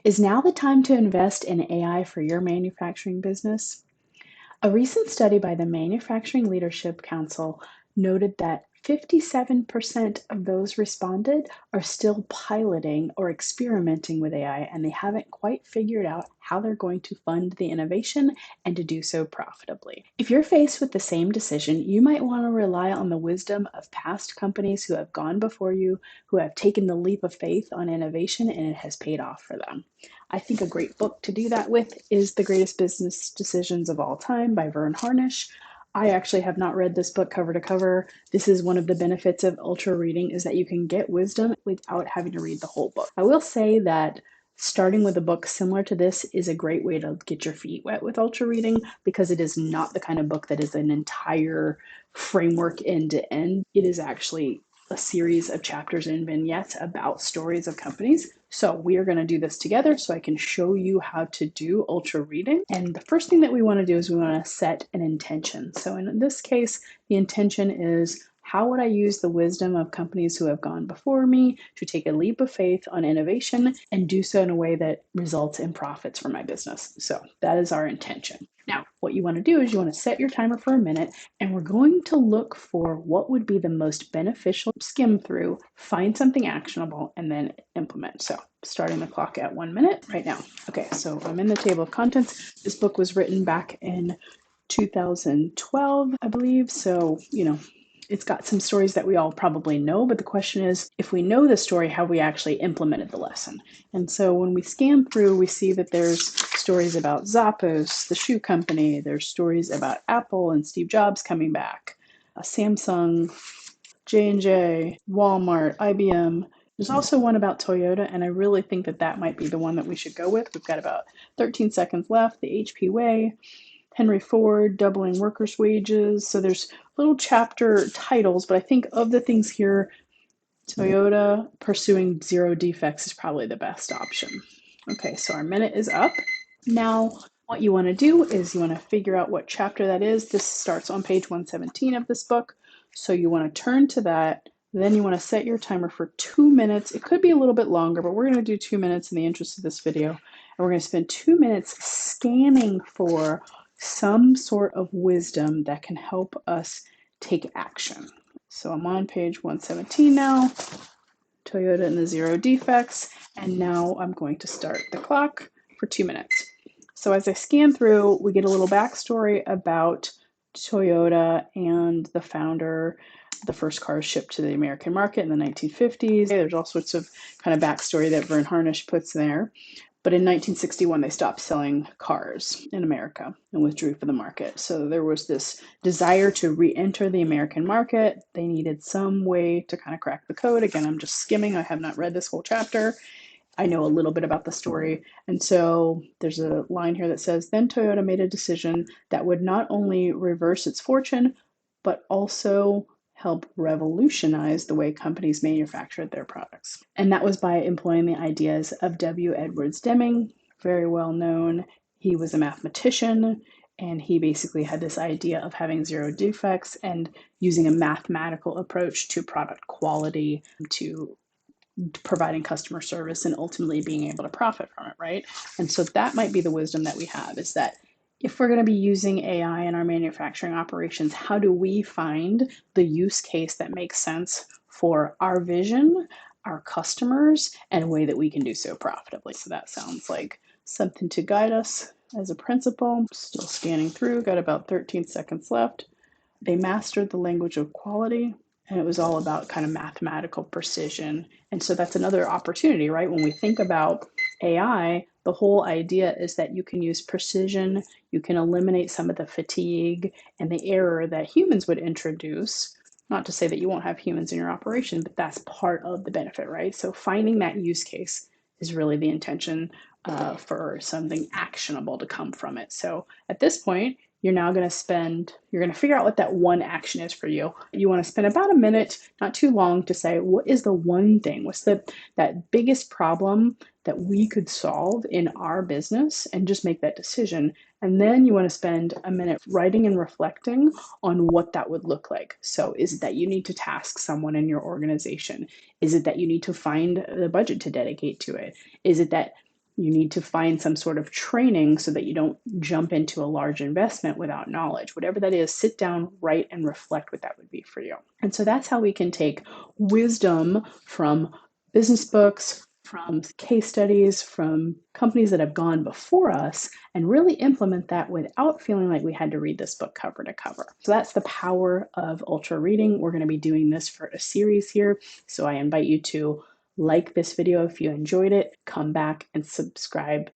Is now the time to invest in AI for your manufacturing business? A recent study by the Manufacturing Leadership Council noted that 57% of those responded are still piloting or experimenting with AI, and they haven't quite figured out how they're going to fund the innovation and to do so profitably. If you're faced with the same decision, you might want to rely on the wisdom of past companies who have gone before you, who have taken the leap of faith on innovation, and it has paid off for them. I think a great book to do that with is The Greatest Business Decisions of All Time by Verne Harnish. I actually have not read this book cover to cover. This is one of the benefits of ultra reading, is that you can get wisdom without having to read the whole book. I will say that starting with a book similar to this is a great way to get your feet wet with ultra reading, because it is not the kind of book that is an entire framework end to end. It is actually a series of chapters and vignettes about stories of companies. So we are going to do this together so I can show you how to do ultra reading. And the first thing that we want to do is we want to set an intention. So in this case, the intention is, how would I use the wisdom of companies who have gone before me to take a leap of faith on innovation and do so in a way that results in profits for my business? So that is our intention. Now, what you want to do is you want to set your timer for a minute, and we're going to look for what would be the most beneficial, skim through, find something actionable, and then implement. So starting the clock at 1 minute right now. Okay, so I'm in the table of contents. This book was written back in 2012, I believe. So, it's got some stories that we all probably know, but the question is, if we know the story, how we actually implemented the lesson. And so when we scan through, we see that there's stories about Zappos, the shoe company. There's stories about Apple and Steve Jobs coming back, Samsung, J&J, Walmart, IBM. There's also one about Toyota, and I really think that that might be the one that we should go with. We've got about 13 seconds left. The HP way, Henry Ford, doubling workers' wages. So there's little chapter titles, but I think of the things here, Toyota pursuing zero defects is probably the best option. Okay, so our minute is up. Now, what you want to do is you want to figure out what chapter that is. This starts on page 117 of this book. So you want to turn to that. Then you want to set your timer for 2 minutes. It could be a little bit longer, but we're going to do 2 minutes in the interest of this video. And we're going to spend 2 minutes scanning for some sort of wisdom that can help us take action. So I'm on page 117 now, Toyota and the zero defects, and now I'm going to start the clock for 2 minutes. So as I scan through, we get a little backstory about Toyota and the founder. The first cars shipped to the American market in the 1950s. There's all sorts of kind of backstory that Verne Harnish puts there. But in 1961, they stopped selling cars in America and withdrew from the market. So there was this desire to re-enter the American market. They needed some way to kind of crack the code. Again, I'm just skimming. I have not read this whole chapter. I know a little bit about the story. And so there's a line here that says, then Toyota made a decision that would not only reverse its fortune, but also help revolutionize the way companies manufactured their products. And that was by employing the ideas of W. Edwards Deming, very well known. He was a mathematician, and he basically had this idea of having zero defects and using a mathematical approach to product quality, to providing customer service, and ultimately being able to profit from it, right? And so that might be the wisdom that we have, is that if we're going to be using AI in our manufacturing operations, how do we find the use case that makes sense for our vision, our customers, and a way that we can do so profitably? So that sounds like something to guide us as a principle. Still scanning through, got about 13 seconds left. They mastered the language of quality, and it was all about kind of mathematical precision. And so that's another opportunity, right? When we think about AI, the whole idea is that you can use precision, you can eliminate some of the fatigue and the error that humans would introduce. Not to say that you won't have humans in your operation, but that's part of the benefit, right? So finding that use case is really the intention for something actionable to come from it. So at this point, you're going to figure out what that one action is for you. You want to spend about a minute, not too long, to say, what is the one thing? What's that biggest problem that we could solve in our business, and just make that decision. And then you want to spend a minute writing and reflecting on what that would look like. So is it that you need to task someone in your organization? Is it that you need to find the budget to dedicate to it? Is it that You need to find some sort of training so that you don't jump into a large investment without knowledge. Whatever that is, sit down, write, and reflect what that would be for you. And so that's how we can take wisdom from business books, from case studies, from companies that have gone before us, and really implement that without feeling like we had to read this book cover to cover. So that's the power of ultra reading. We're going to be doing this for a series here. So I invite you to like this video if you enjoyed it, come back and subscribe